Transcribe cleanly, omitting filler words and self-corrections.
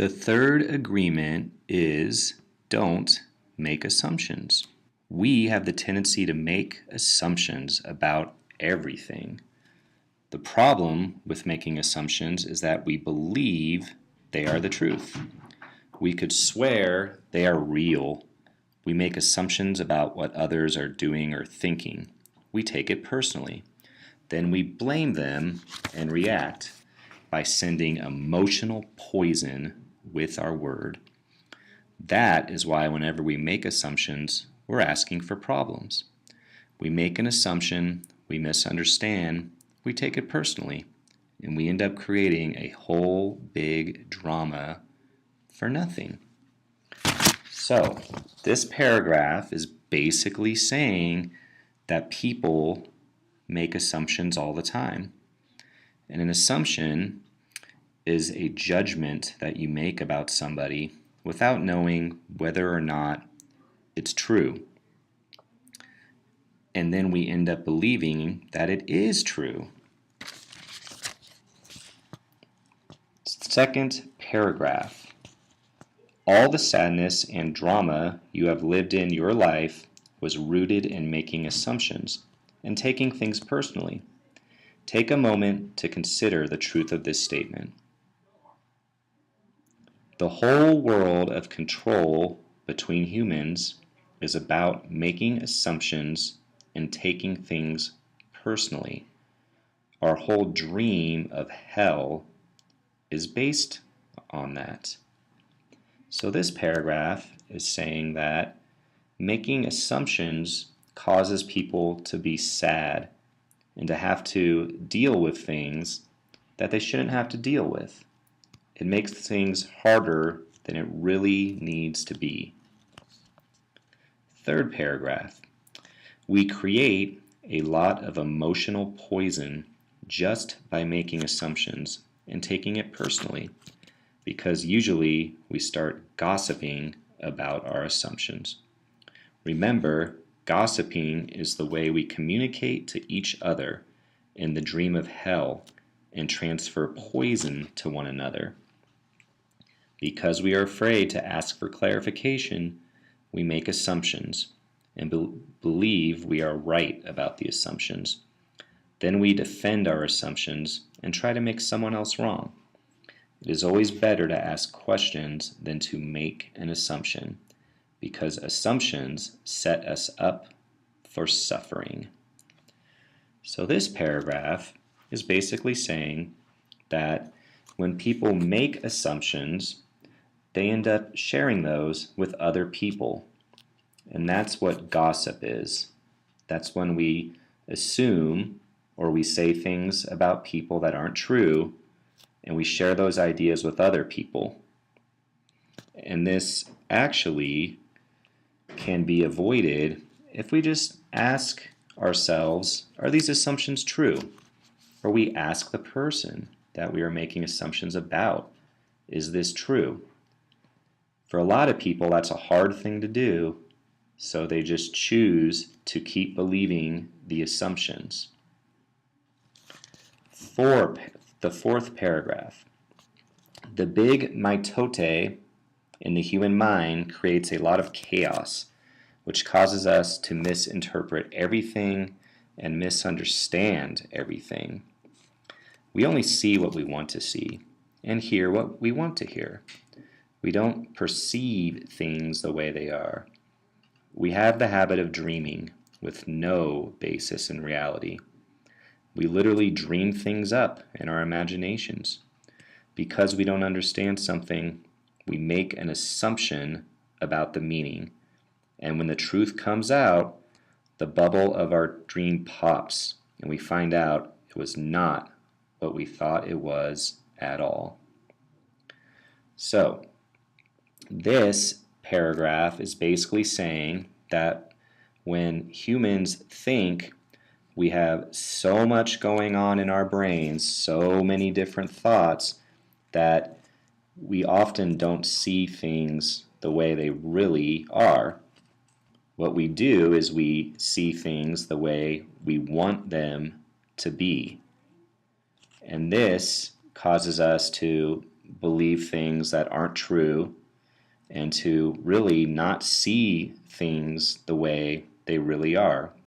The third agreement is don't make assumptions. We have the tendency to make assumptions about everything. The problem with making assumptions is that we believe they are the truth. We could swear they are real. We make assumptions about what others are doing or thinking. We take it personally. Then we blame them and react by sending emotional poison with our word. That is why whenever we make assumptions, we're asking for problems. We make an assumption, we misunderstand, we take it personally, and we end up creating a whole big drama for nothing. So, this paragraph is basically saying that people make assumptions all the time. And an assumption is a judgment that you make about somebody without knowing whether or not it's true. And then we end up believing that it is true. Second paragraph. All the sadness and drama you have lived in your life was rooted in making assumptions and taking things personally. Take a moment to consider the truth of this statement. The whole world of control between humans is about making assumptions and taking things personally. Our whole dream of hell is based on that. So this paragraph is saying that making assumptions causes people to be sad and to have to deal with things that they shouldn't have to deal with. It makes things harder than it really needs to be. Third paragraph. We create a lot of emotional poison just by making assumptions and taking it personally, because usually we start gossiping about our assumptions. Remember, gossiping is the way we communicate to each other in the dream of hell and transfer poison to one another. Because we are afraid to ask for clarification, we make assumptions and believe we are right about the assumptions. Then we defend our assumptions and try to make someone else wrong. It is always better to ask questions than to make an assumption, because assumptions set us up for suffering. So this paragraph is basically saying that when people make assumptions, they end up sharing those with other people. And that's what gossip is. That's when we assume or we say things about people that aren't true, and we share those ideas with other people. And this actually can be avoided if we just ask ourselves, are these assumptions true? Or we ask the person that we are making assumptions about, is this true? For a lot of people, that's a hard thing to do, so they just choose to keep believing the assumptions. The fourth paragraph. The big mitote in the human mind creates a lot of chaos, which causes us to misinterpret everything and misunderstand everything. We only see what we want to see and hear what we want to hear. We don't perceive things the way they are. We have the habit of dreaming with no basis in reality. We literally dream things up in our imaginations. Because we don't understand something, we make an assumption about the meaning. And when the truth comes out, the bubble of our dream pops, and we find out it was not what we thought it was at all. So, this paragraph is basically saying that when humans think, we have so much going on in our brains, so many different thoughts, that we often don't see things the way they really are. What we do is we see things the way we want them to be. And this causes us to believe things that aren't true and to really not see things the way they really are.